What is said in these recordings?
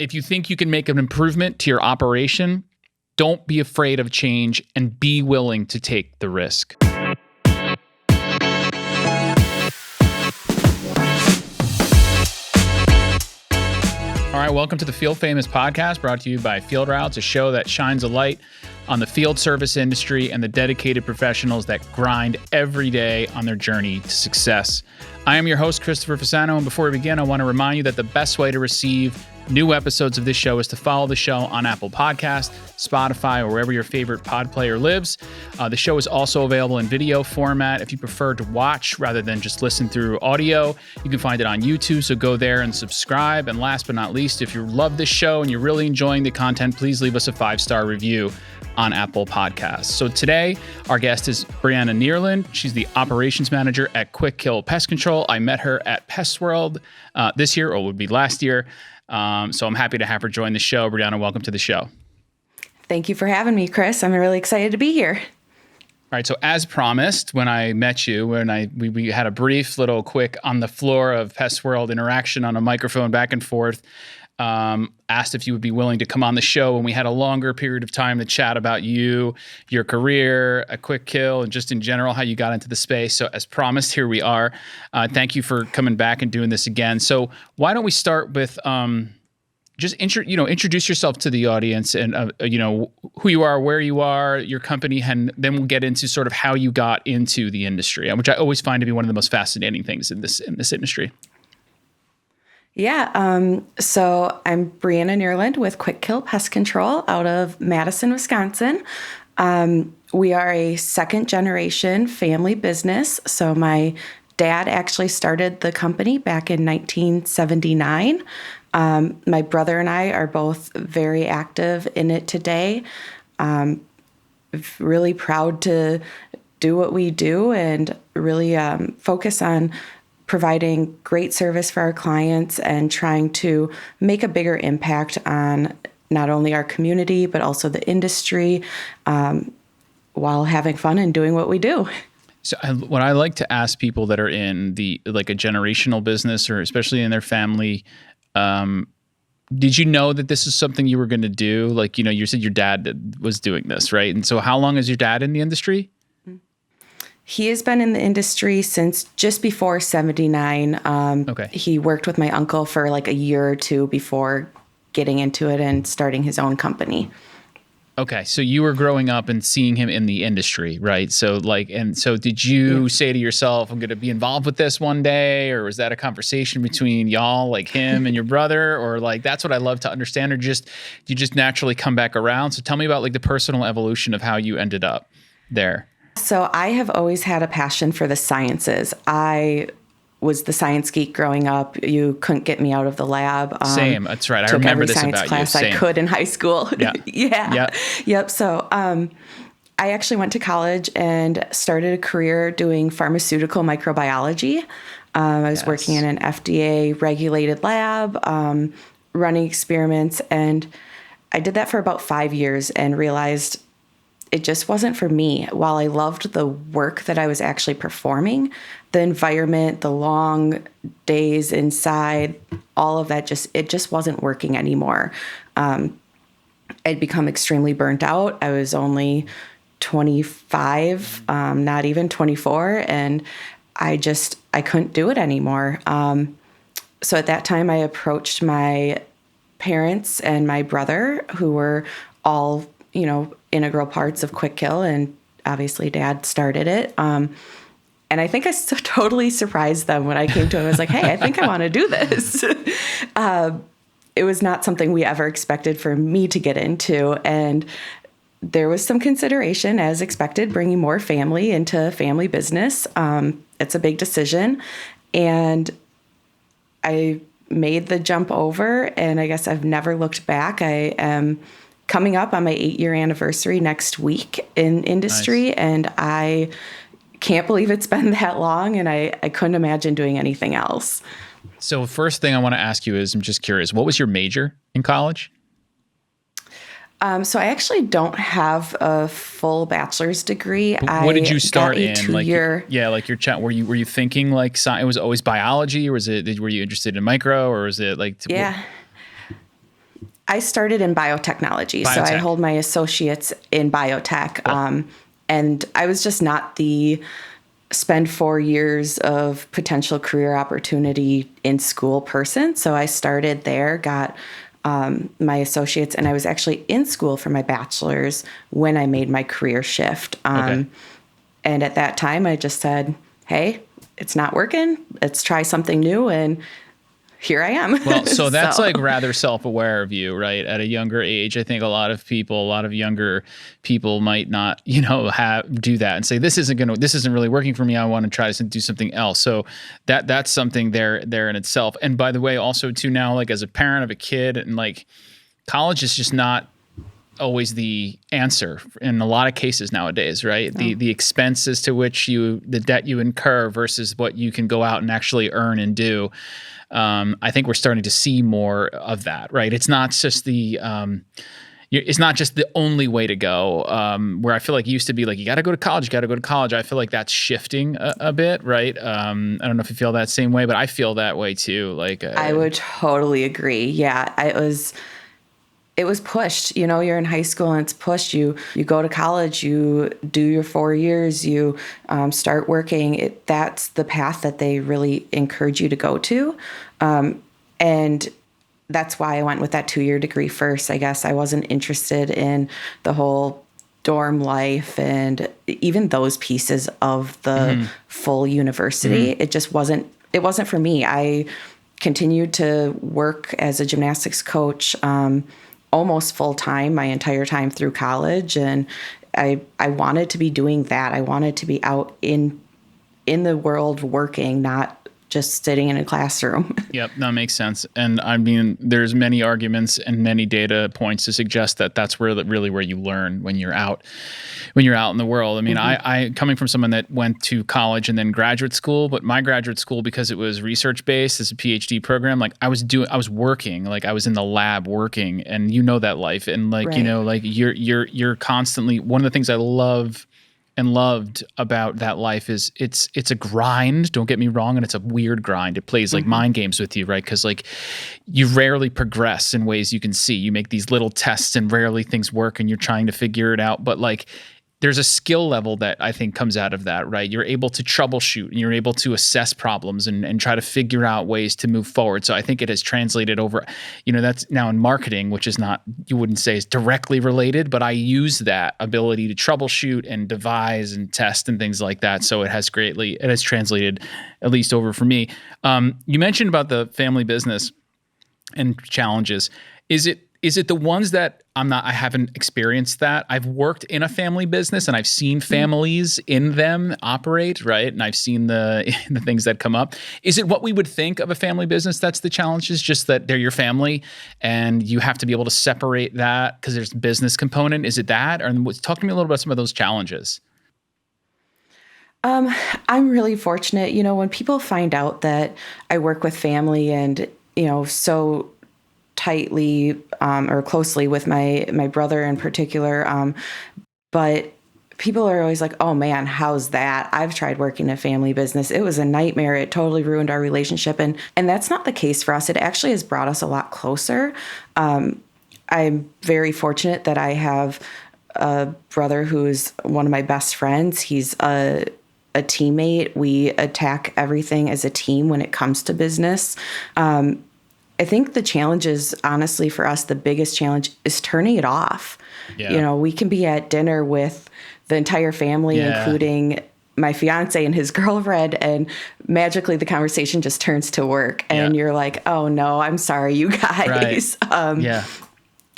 If you think you can make an improvement to your operation, don't be afraid of change and be willing to take the risk. All right, welcome to the Field Famous podcast, brought to you by Field Routes, a show that shines a light on the field service industry and the dedicated professionals that grind every day on their journey to success. I am your host, Christopher Fasano, and before we begin, I want to remind you that the best way to receive new episodes of this show is to follow the show on Apple Podcasts, Spotify, or wherever your favorite pod player lives. The show is also available in video format if you prefer to watch rather than just listen through audio. You can find it on YouTube, so go there and subscribe. And last but not least, if you love this show and you're really enjoying the content, please leave us a 5-star review on Apple Podcasts. So today, our guest is Breanna Neerland. She's the operations manager at Kwik Pest Control. I met her at Pest World this year, or it would be last year. So I'm happy to have her join the show. Breanna, welcome to the show. Thank you for having me, Chris. I'm really excited to be here. All right. So as promised, when I met you, we had a brief little quick on the floor of Pest World interaction on a microphone back and forth. Asked if you would be willing to come on the show, and we had a longer period of time to chat about you, your career at Kwik, and just in general how you got into the space. So as promised, here we are. Thank you for coming back and doing this again. So why don't we start with just introduce yourself to the audience and who you are, where you are, your company, and then we'll get into sort of how you got into the industry, which I always find to be one of the most fascinating things in this industry. Yeah. So I'm Breanna Neerland with Kwik Pest Control out of Madison, Wisconsin. We are a second generation family business. So my dad actually started the company back in 1979. My brother and I are both very active in it today. Really proud to do what we do and really focus on providing great service for our clients and trying to make a bigger impact on not only our community, but also the industry, while having fun and doing what we do. So what I like to ask people that are in a generational business, or especially in their family, did you know that this is something you were going to do? You said your dad was doing this, right? And so how long is your dad in the industry? He has been in the industry since just before 79. Okay. He worked with my uncle for like a year or two before getting into it and starting his own company. Okay. So you were growing up and seeing him in the industry, right? So did you say to yourself, I'm going to be involved with this one day? Or was that a conversation between y'all, like him and your brother? Or that's what I love to understand, or you just naturally come back around? So tell me about the personal evolution of how you ended up there. So I have always had a passion for the sciences. I was the science geek growing up. You couldn't get me out of the lab. Same. That's right. I remember this about you. Took every science class I could in high school. Yeah. Yeah. Yep. So I actually went to college and started a career doing pharmaceutical microbiology. I was working in an FDA regulated lab, running experiments. And I did that for about 5 years and realized it just wasn't for me. While I loved the work that I was actually performing, the environment, the long days inside, all of that, it just wasn't working anymore. I'd become extremely burnt out. I was only 25, not even 24, and I couldn't do it anymore. So at that time, I approached my parents and my brother, who were all integral parts of Kwik, and obviously Dad started it. And I think I totally surprised them when I came to him. I was like, hey, I think I want to do this. It was not something we ever expected for me to get into. And there was some consideration, as expected, bringing more family into family business. It's a big decision. And I made the jump over, and I guess I've never looked back. I am coming up on my 8-year anniversary next week in industry. Nice. And I can't believe it's been that long, and I couldn't imagine doing anything else. So first thing I want to ask you is, I'm just curious, what was your major in college? So I actually don't have a full bachelor's degree. What did you start in? Two-year. Like your chat. Were you thinking like it was always biology, or were you interested in micro, or was it like? Yeah. I started in biotechnology. So I hold my associates in biotech. Cool. And I was just not the spend 4 years of potential career opportunity in school person. So I started there, got my associates, and I was actually in school for my bachelor's when I made my career shift. And at that time, I just said, hey, it's not working. Let's try something new. And here I am. Well, so that's like rather self-aware of you, right? At a younger age, I think a lot of younger people might not, do that and say, this isn't really working for me. I want to try to do something else. So that's something there in itself. And by the way, also too, now, like as a parent of a kid, and like college is just not always the answer in a lot of cases nowadays, right? No. The expenses to which the debt you incur versus what you can go out and actually earn and do. I think we're starting to see more of that, right? It's not just the only way to go. Where I feel like it used to be like, you got to go to college. I feel like that's shifting a bit, right? I don't know if you feel that same way, but I feel that way too. Like I would totally agree. Yeah, it was pushed. You're in high school and it's pushed. You go to college, you do your 4 years, you start working. That's the path that they really encourage you to go to. And that's why I went with that 2-year degree first. I guess I wasn't interested in the whole dorm life and even those pieces of the full university. It just wasn't for me. I continued to work as a gymnastics coach, almost full time my entire time through college. And I wanted to be doing that. I wanted to be out in the world working, not just sitting in a classroom. Yep, that makes sense. And I mean, there's many arguments and many data points to suggest that that's where you learn when you're out in the world. I mean, I coming from someone that went to college and then graduate school, but my graduate school, because it was research based, as a PhD program, like I was working, like I was in the lab working, and that life. And like, right. Like you're constantly, one of the things I love and loved about that life is it's a grind, don't get me wrong, and it's a weird grind. It plays like mind games with you, right? Because like you rarely progress in ways you can see. You make these little tests and rarely things work and you're trying to figure it out. But like there's a skill level that I think comes out of that, right? You're able to troubleshoot and you're able to assess problems and try to figure out ways to move forward. So I think it has translated over, that's now in marketing, which is not, you wouldn't say is directly related, but I use that ability to troubleshoot and devise and test and things like that. So it has translated at least over for me. You mentioned about the family business and challenges. Is it the ones that I haven't experienced that. I've worked in a family business and I've seen families in them operate, right? And I've seen the things that come up. Is it what we would think of a family business that's the challenge, is just that they're your family and you have to be able to separate that because there's a business component? Is it that? Or talk to me a little about some of those challenges. I'm really fortunate, when people find out that I work with family and, so tightly or closely with my brother in particular. But people are always like, oh man, how's that? I've tried working a family business. It was a nightmare. It totally ruined our relationship. And that's not the case for us. It actually has brought us a lot closer. I'm very fortunate that I have a brother who is one of my best friends. He's a teammate. We attack everything as a team when it comes to business. I think the challenge is, honestly, for us, the biggest challenge is turning it off. Yeah. We can be at dinner with the entire family, including my fiance and his girlfriend, and magically the conversation just turns to work. And you're like, oh, no, I'm sorry, you guys. Right.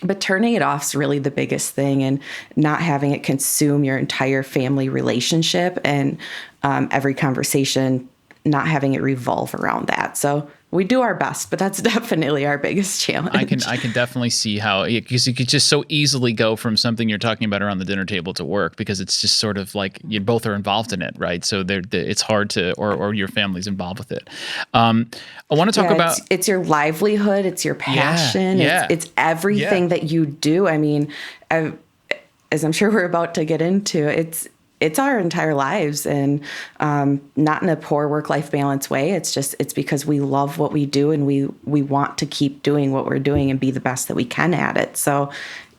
But turning it off is really the biggest thing, and not having it consume your entire family relationship and every conversation, not having it revolve around that. So we do our best, but that's definitely our biggest challenge. I can definitely see how, because you could just so easily go from something you're talking about around the dinner table to work, because it's just sort of like you both are involved in it, right? So it's hard to, or your family's involved with it. I want to talk about... It's your livelihood. It's your passion. It's everything that you do. I mean, as I'm sure we're about to get into, it's it's our entire lives, and not in a poor work-life balance way. It's because we love what we do, and we want to keep doing what we're doing and be the best that we can at it. So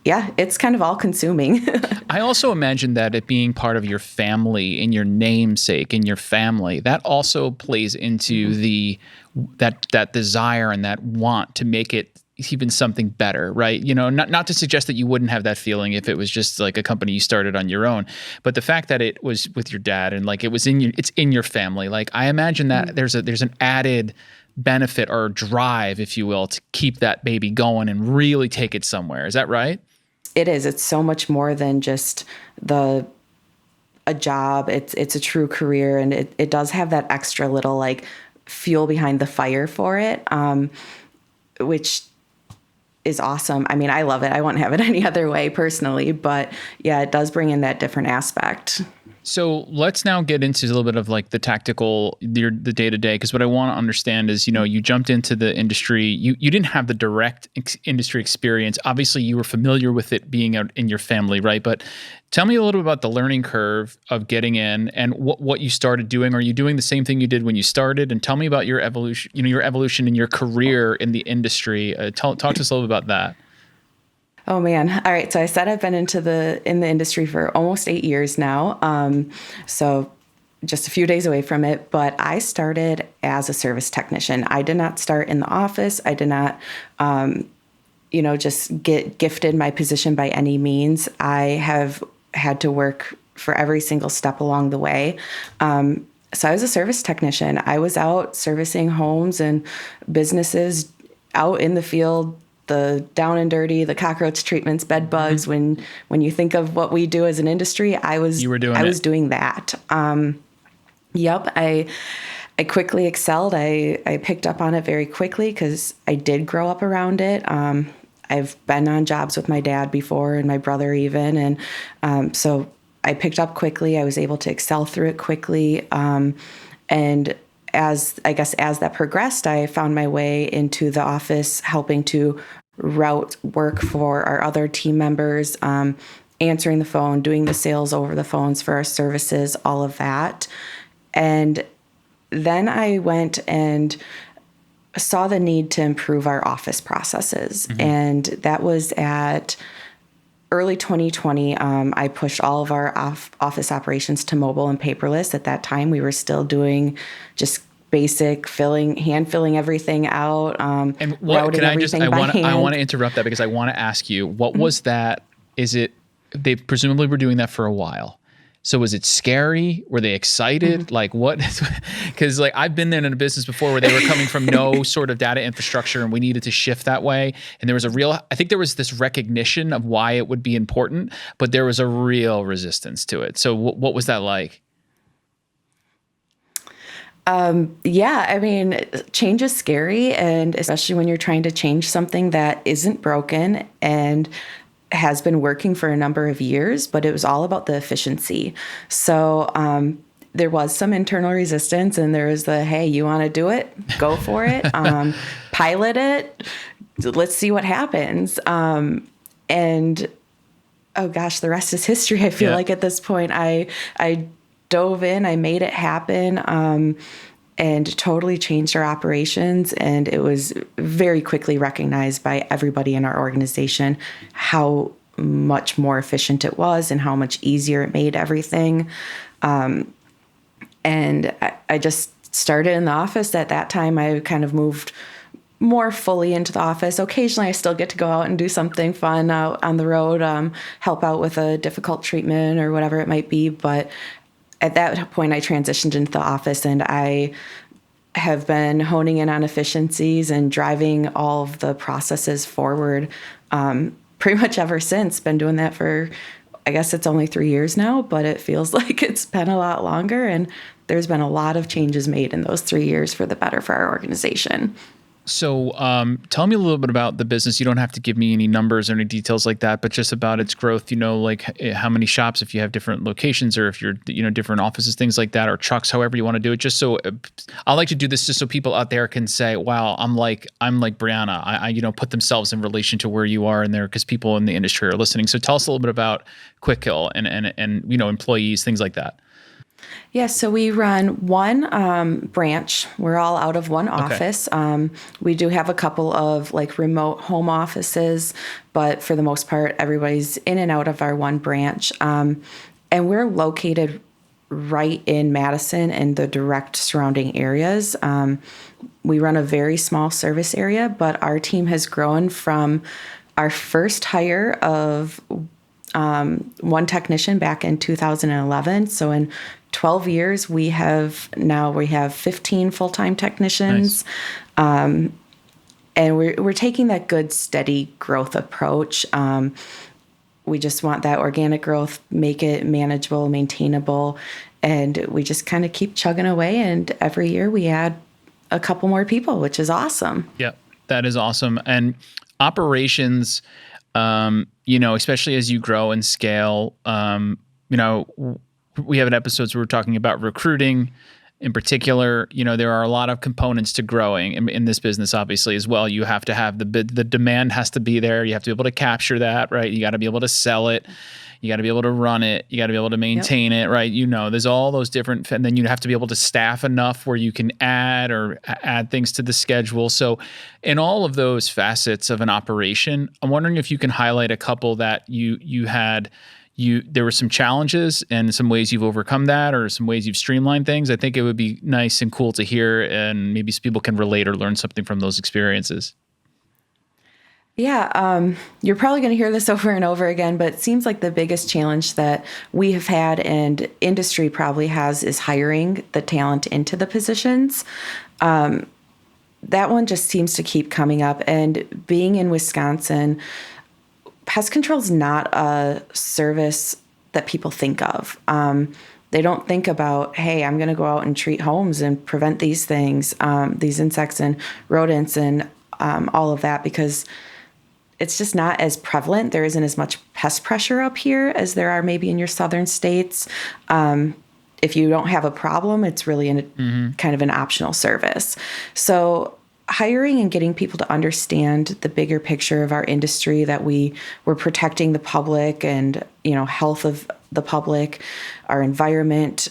yeah, it's kind of all consuming. I also imagine that it being part of your family, in your namesake, in your family, that also plays into that desire and that want to make it even something better, right? Not to suggest that you wouldn't have that feeling if it was just like a company you started on your own, but the fact that it was with your dad and like it's in your family. Like I imagine that there's an added benefit or drive, if you will, to keep that baby going and really take it somewhere. Is that right? It is. It's so much more than just a job. It's a true career, and it does have that extra little like fuel behind the fire for it, which is awesome. I mean, I love it. I wouldn't have it any other way personally, but yeah, it does bring in that different aspect. So let's now get into a little bit of like the tactical, the day-to-day, because what I want to understand is, you jumped into the industry. You didn't have the direct industry experience. Obviously, you were familiar with it being out in your family, right? But tell me a little bit about the learning curve of getting in and what you started doing. Are you doing the same thing you did when you started? And tell me about your evolution, your evolution in your career in the industry. Talk to us a little bit about that. Oh man. All right. So I said I've been in the industry for almost 8 years now. So just a few days away from it, but I started as a service technician. I did not start in the office. I did not, just get gifted my position by any means. I have had to work for every single step along the way. So I was a service technician. I was out servicing homes and businesses out in the field, the down and dirty, the cockroach treatments, bed bugs. When you think of what we do as an industry, I was doing that. Yep. I quickly excelled. I picked up on it very quickly because I did grow up around it. I've been on jobs with my dad before and my brother even. And so I picked up quickly. I was able to excel through it quickly. And as that progressed, I found my way into the office, helping to route work for our other team members, answering the phone, doing the sales over the phones for our services, all of that. And then I went and saw the need to improve our office processes. And that was at early 2020. I pushed all of our office operations to mobile and paperless. At that time, we were still doing just basic hand filling everything out. And what can I want to interrupt that because I want to ask you, what was that? They presumably were doing that for a while. So was it scary? Were they excited? Like what? Because like I've been there in a business before where they were coming from no sort of data infrastructure and we needed to shift that way. And there was I think there was this recognition of why it would be important, but there was a real resistance to it. So what was that like? Yeah, I mean, change is scary, and especially when you're trying to change something that isn't broken and has been working for a number of years, but it was all about the efficiency. So there was some internal resistance, and there was hey, you want to do it? Go for it. Pilot it. Let's see what happens. And oh gosh, the rest is history. I feel like at this point, I dove in, I made it happen, and totally changed our operations. And it was very quickly recognized by everybody in our organization how much more efficient it was and how much easier it made everything. And I just started in the office. At that time, I kind of moved more fully into the office. Occasionally, I still get to go out and do something fun out on the road, help out with a difficult treatment or whatever it might be. But at that point, I transitioned into the office, and I have been honing in on efficiencies and driving all of the processes forward pretty much ever since. Been doing that for, I guess it's only 3 years now, but it feels like it's been a lot longer. And there's been a lot of changes made in those 3 years for the better for our organization. So tell me a little bit about the business. You don't have to give me any numbers or any details like that, but just about its growth, like how many shops, if you have different locations or if you're, different offices, things like that, or trucks, however you want to do it. Just so I like to do this just so people out there can say, wow, I'm like Breanna. I put themselves in relation to where you are in there, because people in the industry are listening. So tell us a little bit about Kwik and employees, things like that. Yeah, so we run one branch. We're all out of one office. Okay. We do have a couple of remote home offices, but for the most part, everybody's in and out of our one branch. And we're located right in Madison and the direct surrounding areas. We run a very small service area, but our team has grown from our first hire of one technician back in 2011. So in 12 years, we have 15 full-time technicians. Nice. And we're taking that good, steady growth approach. We just want that organic growth, make it manageable, maintainable, and we just kind of keep chugging away. And every year we add a couple more people, which is awesome. Yeah, that is awesome. And operations, especially as you grow and scale, we have an episode where we're talking about recruiting in particular. There are a lot of components to growing in this business, obviously, as well. You have to have the demand has to be there. You have to be able to capture that, right? You got to be able to sell it. You got to be able to run it. You got to be able to maintain it, right? There's all those different, and then you have to be able to staff enough where you can add things to the schedule. So in all of those facets of an operation, I'm wondering if you can highlight a couple that you had. There were some challenges and some ways you've overcome that, or some ways you've streamlined things. I think it would be nice and cool to hear, and maybe some people can relate or learn something from those experiences. Yeah, you're probably going to hear this over and over again, but it seems like the biggest challenge that we have had, and industry probably has, is hiring the talent into the positions. That one just seems to keep coming up. And being in Wisconsin, pest control is not a service that people think of. They don't think about, hey, I'm going to go out and treat homes and prevent these things, these insects and rodents and all of that, because it's just not as prevalent. There isn't as much pest pressure up here as there are maybe in your southern states. If you don't have a problem, it's really kind of an optional service. So hiring and getting people to understand the bigger picture of our industry, that we're protecting the public and, health of the public, our environment,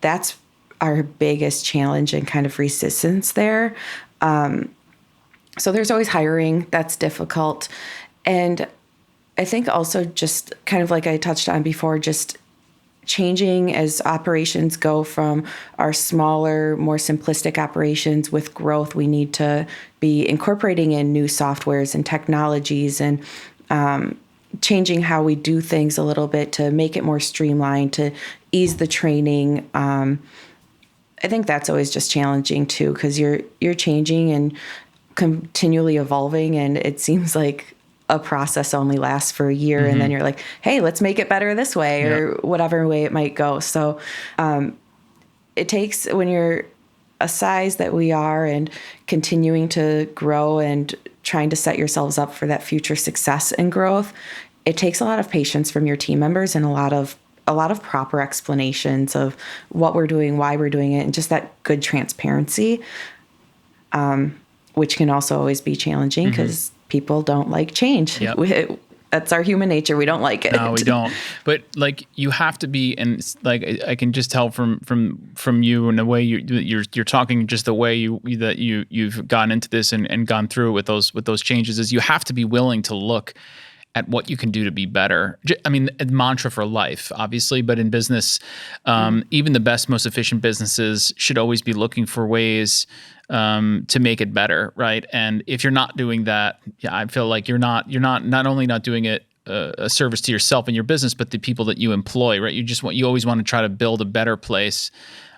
that's our biggest challenge and kind of resistance there. So there's always hiring. That's difficult. And I think also, just kind of like I touched on before, just changing as operations go from our smaller, more simplistic operations with growth. We need to be incorporating in new softwares and technologies, and changing how we do things a little bit to make it more streamlined, to ease the training. I think that's always just challenging too, because you're changing and continually evolving, and it seems like a process only lasts for a year, and then you're like, hey, let's make it better this way, or whatever way it might go. So it takes, when you're a size that we are and continuing to grow and trying to set yourselves up for that future success and growth, it takes a lot of patience from your team members, and a lot of proper explanations of what we're doing, why we're doing it, and just that good transparency, which can also always be challenging because people don't like change. Yep. That's our human nature. We don't like it. No, we don't. But you have to be, and I can just tell from you and the way you're talking, just the way you've gone into this and gone through it with those changes, is you have to be willing to look at what you can do to be better. I mean, a mantra for life, obviously, but in business, even the best, most efficient businesses should always be looking for ways to make it better, right? And if you're not doing that, I feel like you're not only not doing it a service to yourself and your business, but the people that you employ, right? You always want to try to build a better place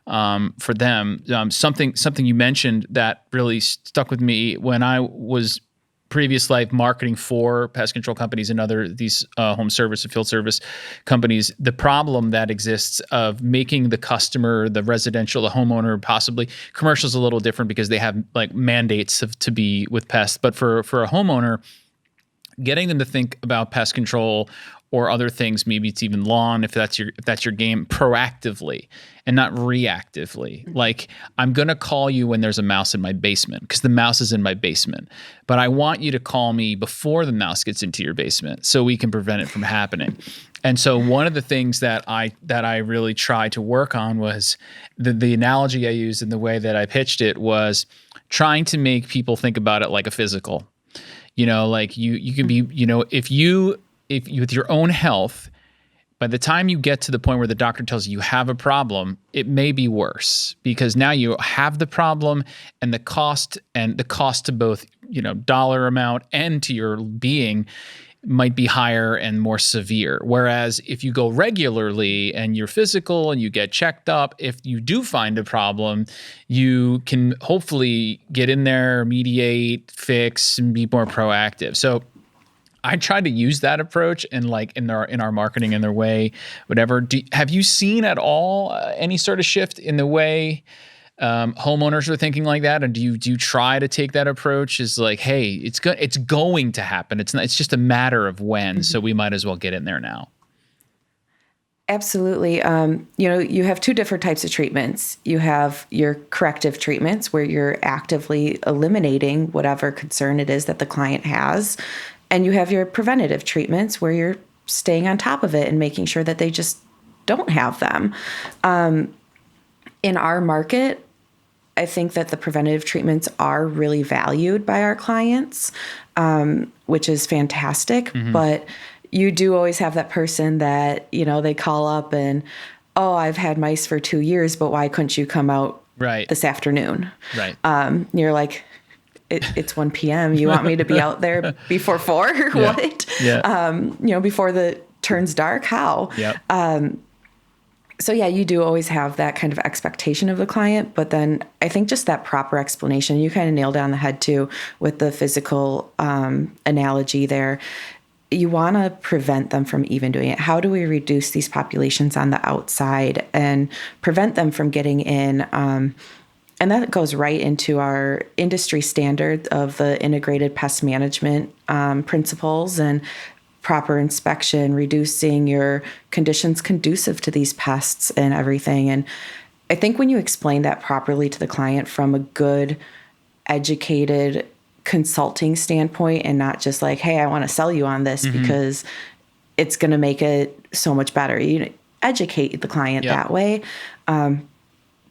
for them. Something you mentioned that really stuck with me when I was previous life marketing for pest control companies and other these home service and field service companies, the problem that exists of making the customer, the residential, the homeowner, possibly commercial is a little different because they have like mandates to be with pests. But for a homeowner, getting them to think about pest control or other things, maybe it's even lawn, if that's your game, proactively and not reactively. Like, I'm going to call you when there's a mouse in my basement because the mouse is in my basement, but I want you to call me before the mouse gets into your basement so we can prevent it from happening. And so one of the things that I really tried to work on was the analogy I used and the way that I pitched it was trying to make people think about it like a physical. Like you can be, if you with your own health, by the time you get to the point where the doctor tells you have a problem, it may be worse because now you have the problem and the cost to both, dollar amount and to your being might be higher and more severe. Whereas if you go regularly and you're physical and you get checked up, if you do find a problem, you can hopefully get in there, mediate, fix, and be more proactive. So I tried to use that approach in our marketing, in their way, whatever. Have you seen at all any sort of shift in the way homeowners are thinking like that? And do you try to take that approach as like, hey, it's going to happen. It's just a matter of when. So we might as well get in there now. Absolutely. You have two different types of treatments. You have your corrective treatments where you're actively eliminating whatever concern it is that the client has. And you have your preventative treatments where you're staying on top of it and making sure that they just don't have them. In our market, I think that the preventative treatments are really valued by our clients, which is fantastic. Mm-hmm. But you do always have that person that, they call up and, oh, I've had mice for 2 years, but why couldn't you come out this afternoon? Right. You're like, it's 1 p.m. You want me to be out there before 4? Yeah. What? Yeah. Before the turns dark? How? Yep. So yeah, you do always have that kind of expectation of the client, but then I think just that proper explanation, you kind of nailed it on the head too with the physical analogy there. You want to prevent them from even doing it. How do we reduce these populations on the outside and prevent them from getting in? And that goes right into our industry standard of the integrated pest management principles and proper inspection, reducing your conditions conducive to these pests and everything. And I think when you explain that properly to the client from a good, educated consulting standpoint and not just like, hey, I want to sell you on this because it's going to make it so much better. You educate the client that way.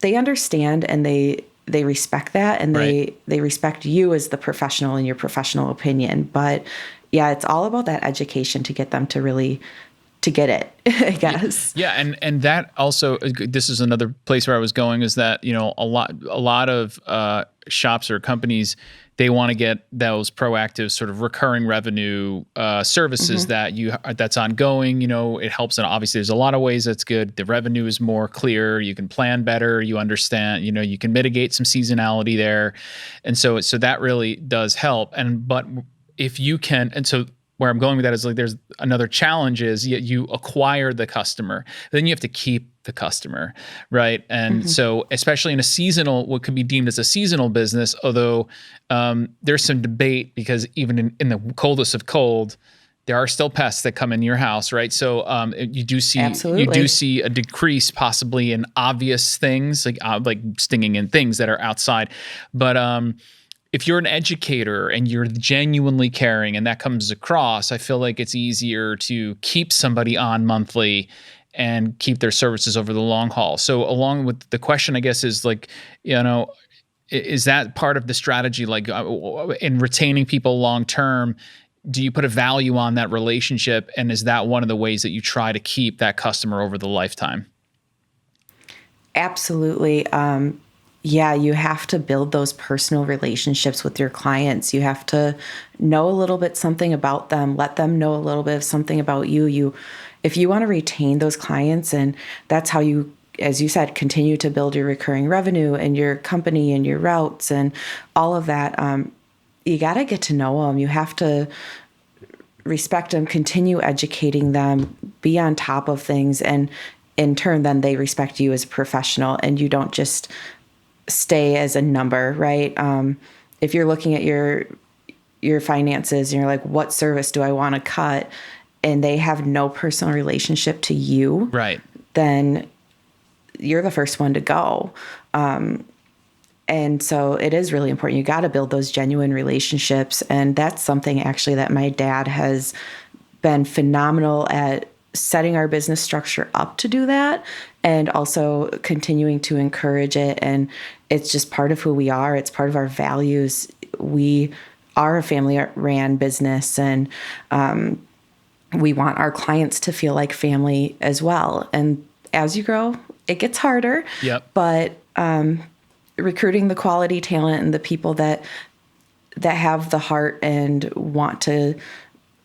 They understand and they respect that and they respect you as the professional and your professional opinion. But yeah, it's all about that education to get them to really to get it, I guess. Yeah. And that also, this is another place where I was going, is that, a lot of shops or companies, they want to get those proactive sort of recurring revenue services that's ongoing. It helps. And obviously there's a lot of ways that's good. The revenue is more clear. You can plan better. You understand, you can mitigate some seasonality there. And so that really does help. But if you can, and so where I'm going with that is like, there's another challenge is you acquire the customer, then you have to keep the customer, right? And so especially in a seasonal, what could be deemed as a seasonal business, although there's some debate because even in the coldest of cold, there are still pests that come in your house, right? So you do see a decrease possibly in obvious things like stinging and things that are outside, but if you're an educator and you're genuinely caring and that comes across, I feel like it's easier to keep somebody on monthly and keep their services over the long haul. So along with the question, I guess, is like, is that part of the strategy, like in retaining people long-term? Do you put a value on that relationship? And is that one of the ways that you try to keep that customer over the lifetime? Absolutely. Yeah, you have to build those personal relationships with your clients. You have to know a little bit something about them, let them know a little bit of something about you. If you want to retain those clients, and that's how you, as you said, continue to build your recurring revenue and your company and your routes and all of that, you got to get to know them. You have to respect them, continue educating them, be on top of things. And in turn, then they respect you as a professional, and you don't just stay as a number, right? If you're looking at your finances and you're like, what service do I want to cut? And they have no personal relationship to you, right? Then you're the first one to go. And so it is really important. You got to build those genuine relationships. And that's something actually that my dad has been phenomenal at setting our business structure up to do that, and also continuing to encourage it. And it's just part of who we are. It's part of our values. We are a family-ran business, and we want our clients to feel like family as well. And as you grow, it gets harder. Yep. But recruiting the quality talent and the people that have the heart and want to,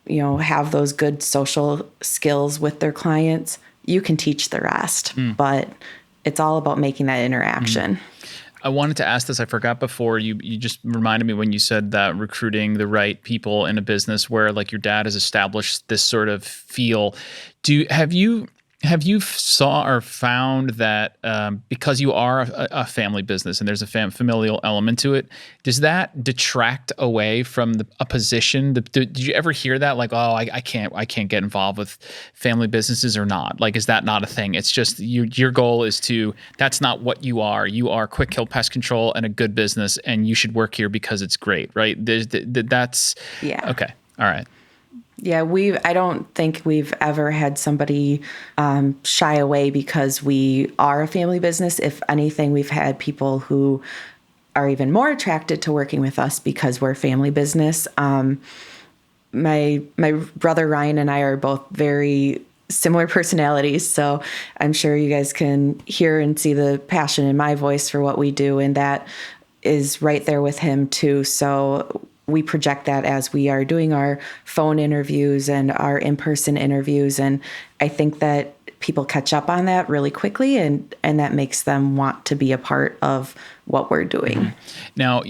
have those good social skills with their clients, you can teach the rest. But it's all about making that interaction. I wanted to ask this. I forgot before. You just reminded me when you said that recruiting the right people in a business where like your dad has established this sort of feel. Have you saw or found that because you are a family business and there's a familial element to it, does that detract away from a position? Did you ever hear that? Like, oh, I can't get involved with family businesses or not? Like, is that not a thing? It's just your goal is that's not what you are. You are Kwik Kill Pest Control and a good business, and you should work here because it's great, right? That's yeah. Okay. All right. Yeah, I don't think we've ever had somebody shy away because we are a family business. If anything, we've had people who are even more attracted to working with us because we're a family business. My brother Ryan and I are both very similar personalities, so I'm sure you guys can hear and see the passion in my voice for what we do, and that is right there with him too. So we project that as we are doing our phone interviews and our in-person interviews. And I think that people catch up on that really quickly, and that makes them want to be a part of what we're doing. Now,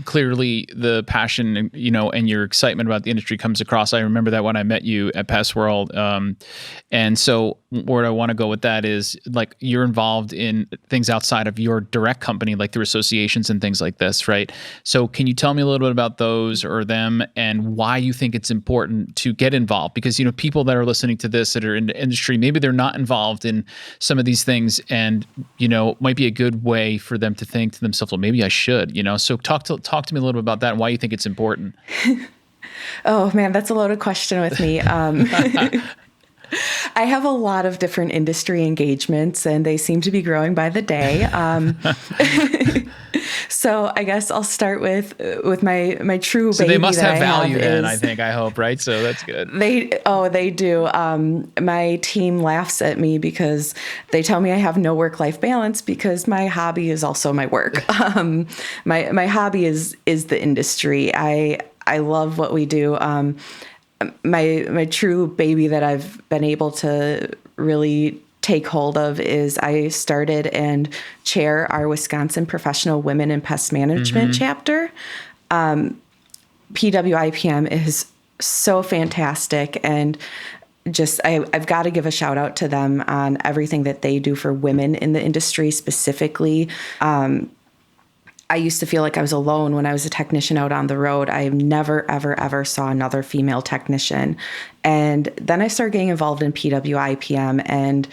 clearly the passion, and your excitement about the industry comes across. I remember that when I met you at Pest World. And so where I want to go with that is like you're involved in things outside of your direct company, like through associations and things like this, right? So can you tell me a little bit about those or them and why you think it's important to get involved? Because, people that are listening to this that are in the industry, maybe they're not involved in some of these things, and, might be a good way for them to think to themselves, well, maybe I should, So talk to me a little bit about that and why you think it's important. Oh man, that's a loaded question with me. I have a lot of different industry engagements, and they seem to be growing by the day. So I guess I'll start with my true baby. So they must have that value then, is, I hope, right? So that's good. They do. My team laughs at me because they tell me I have no work-life balance because my hobby is also my work. My hobby is the industry. I love what we do. My true baby that I've been able to really take hold of is I started and chair our Wisconsin Professional Women in Pest Management chapter. PWIPM is so fantastic, and just I've got to give a shout out to them on everything that they do for women in the industry specifically. I used to feel like I was alone when I was a technician out on the road. I never, ever, ever saw another female technician. And then I started getting involved in PWIPM, and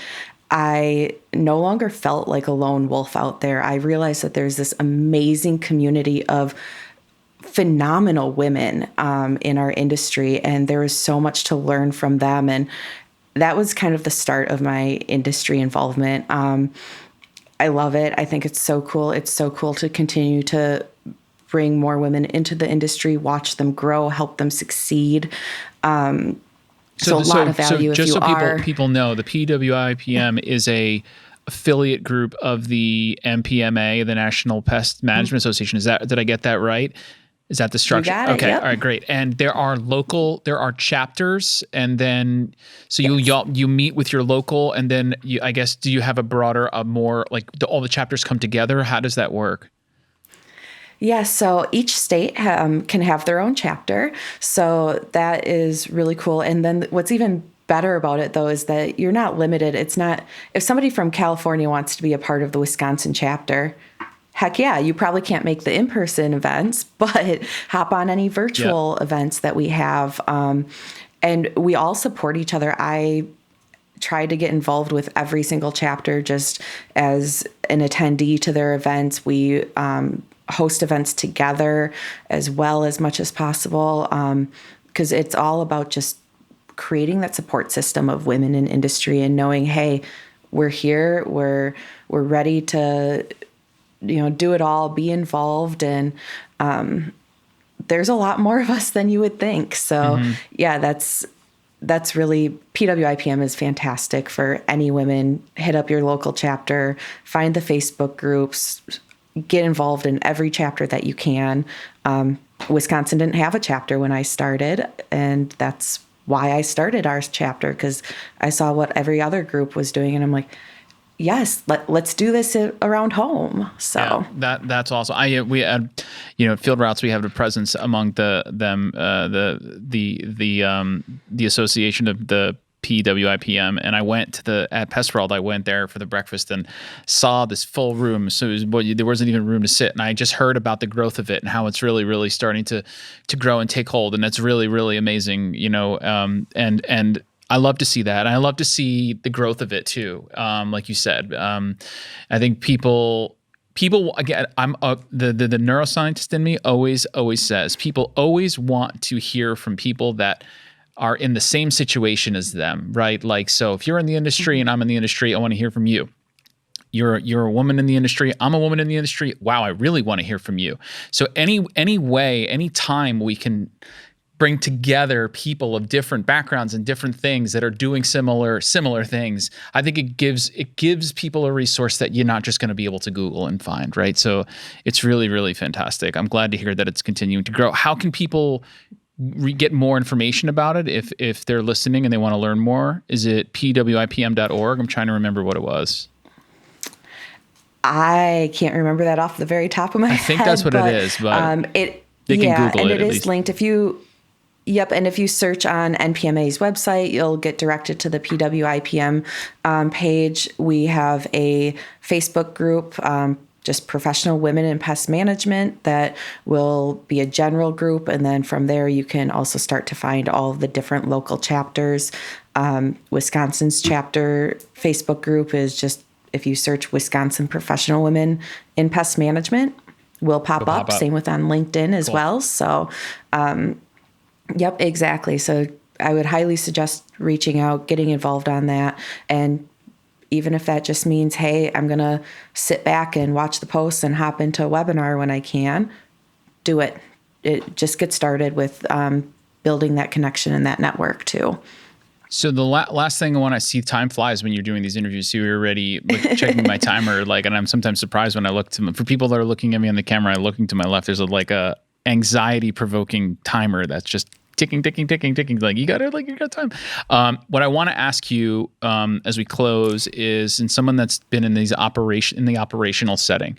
I no longer felt like a lone wolf out there. I realized that there's this amazing community of phenomenal women in our industry, and there was so much to learn from them. And that was kind of the start of my industry involvement. I love it. I think it's so cool. It's so cool to continue to bring more women into the industry, watch them grow, help them succeed. So a lot of value. Just so people know, the PWIPM is a affiliate group of the NPMA, the National Pest Management Association. Did I get that right? Is that the structure? You got it, okay. yep. All right, great. And there are chapters, and then so you meet with your local, and then I guess, do you have a more like all the chapters come together? How does that work? Yeah, so each state can have their own chapter. So that is really cool. And then what's even better about it, though, is that you're not limited. It's not, if somebody from California wants to be a part of the Wisconsin chapter, heck yeah, you probably can't make the in-person events, but hop on any virtual events that we have. And we all support each other. I try to get involved with every single chapter just as an attendee to their events. We host events together as well as much as possible, because it's all about just creating that support system of women in industry and knowing, hey, we're here, we're ready to, do it all, be involved, and there's a lot more of us than you would think. So yeah, that's really, PWIPM is fantastic for any women. Hit up your local chapter, find the Facebook groups, get involved in every chapter that you can. Wisconsin didn't have a chapter when I started, and that's why I started our chapter, because I saw what every other group was doing, and I'm like, yes, let's do this around home. So that's awesome. We had, Field Routes, we have a presence among the association of the PWIPM, and I went to at Pest World. I went there for the breakfast and saw this full room. So there wasn't even room to sit, and I just heard about the growth of it and how it's really, really starting to grow and take hold, and that's really, really amazing. And I love to see that. And I love to see the growth of it too. Like you said, I think people again, the neuroscientist in me always says people always want to hear from people that are in the same situation as them, right? Like, so if you're in the industry and I'm in the industry, I want to hear from you. You're a woman in the industry, I'm a woman in the industry. Wow, I really want to hear from you. So any time we can bring together people of different backgrounds and different things that are doing similar things, I think it gives people a resource that you're not just going to be able to Google and find, right? So it's really, really fantastic. I'm glad to hear that it's continuing to grow. How can people get more information about it if they're listening and they want to learn more? Is it pwipm.org? I'm trying to remember what it was. I can't remember that off the very top of my head. I think that's what it is, but they can Google it. And it is linked. And if you search on NPMA's website, you'll get directed to the PWIPM page. We have a Facebook group, just Professional Women in Pest Management, that will be a general group. And then from there, you can also start to find all of the different local chapters. Wisconsin's chapter Facebook group is just, if you search Wisconsin Professional Women in Pest Management, will pop up. Same with on LinkedIn as well. So, yep, exactly. So I would highly suggest reaching out, getting involved on that. And even if that just means, hey, I'm going to sit back and watch the posts and hop into a webinar when I can, do it. It just gets started with building that connection and that network too. So the last thing I want to see, time flies when you're doing these interviews. So you're already checking my timer, and I'm sometimes surprised when I look for people that are looking at me on the camera, looking to my left, there's a anxiety-provoking timer that's just ticking. Like you got time. What I want to ask you as we close is, in someone that's been in the operational setting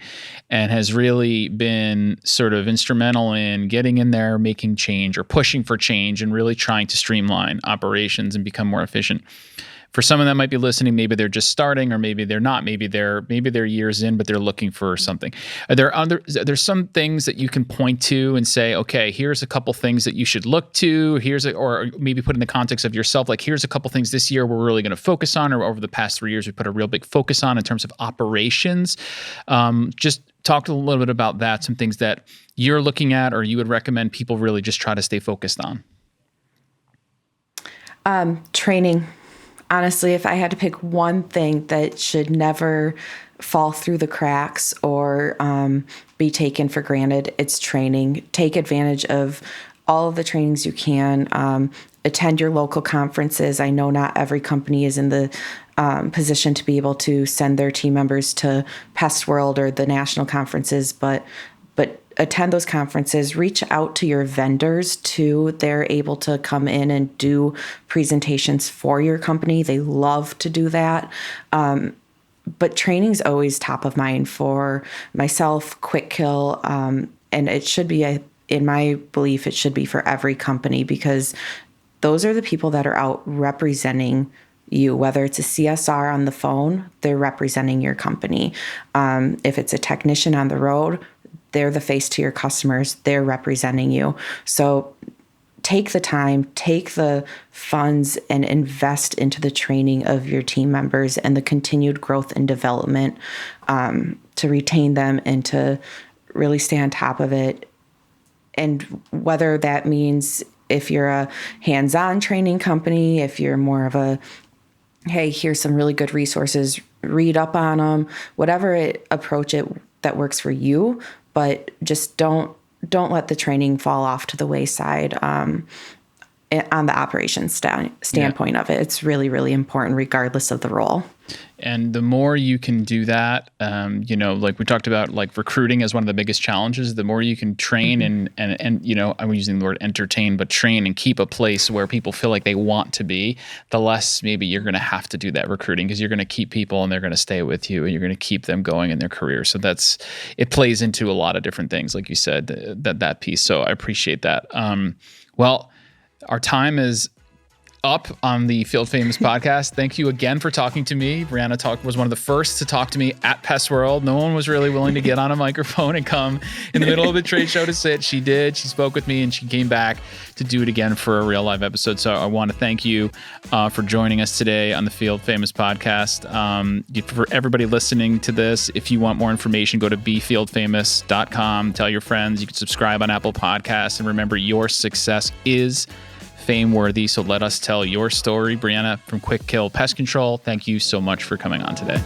and has really been sort of instrumental in getting in there, making change or pushing for change and really trying to streamline operations and become more efficient. For someone that might be listening, maybe they're just starting, or maybe they're not. Maybe they're years in, but they're looking for something. There's some things that you can point to and say, okay, here's a couple things that you should look to. Or maybe put in the context of yourself, like here's a couple things this year we're really going to focus on, or over the past 3 years we put a real big focus on in terms of operations. Just talk a little bit about that. Some things that you're looking at, or you would recommend people really just try to stay focused on. Training. Honestly, if I had to pick one thing that should never fall through the cracks or be taken for granted, it's training. Take advantage of all of the trainings you can. Attend your local conferences. I know not every company is in the position to be able to send their team members to Pest World or the national conferences, but attend those conferences. Reach out to your vendors too. They're able to come in and do presentations for your company. They love to do that. But training's always top of mind for myself, Kwik. And it should be, in my belief, it should be for every company, because those are the people that are out representing you. Whether it's a CSR on the phone, they're representing your company. If it's a technician on the road, they're the face to your customers. They're representing you. So take the time, take the funds, and invest into the training of your team members and the continued growth and development to retain them and to really stay on top of it. And whether that means if you're a hands-on training company, if you're more of a, hey, here's some really good resources, read up on them, whatever approach that works for you, but just don't let the training fall off to the wayside on the operations standpoint of it. It's really, really important regardless of the role. And the more you can do that, like we talked about, like recruiting is one of the biggest challenges. The more you can train and I'm using the word entertain, but train and keep a place where people feel like they want to be, the less maybe you're going to have to do that recruiting, because you're going to keep people and they're going to stay with you and you're going to keep them going in their career. So it plays into a lot of different things, like you said, that piece. So I appreciate that. Well, our time is up on the Field Famous podcast. Thank you again for talking to me. Breanna was one of the first to talk to me at Pest World. No one was really willing to get on a microphone and come in the middle of the trade show to sit. She did. She spoke with me and she came back to do it again for a real live episode. So I want to thank you for joining us today on the Field Famous podcast. For everybody listening to this, if you want more information, go to befieldfamous.com. Tell your friends. You can subscribe on Apple Podcasts. And remember, your success is fame worthy. So let us tell your story. Breanna from Kwik Pest Control, thank you so much for coming on today.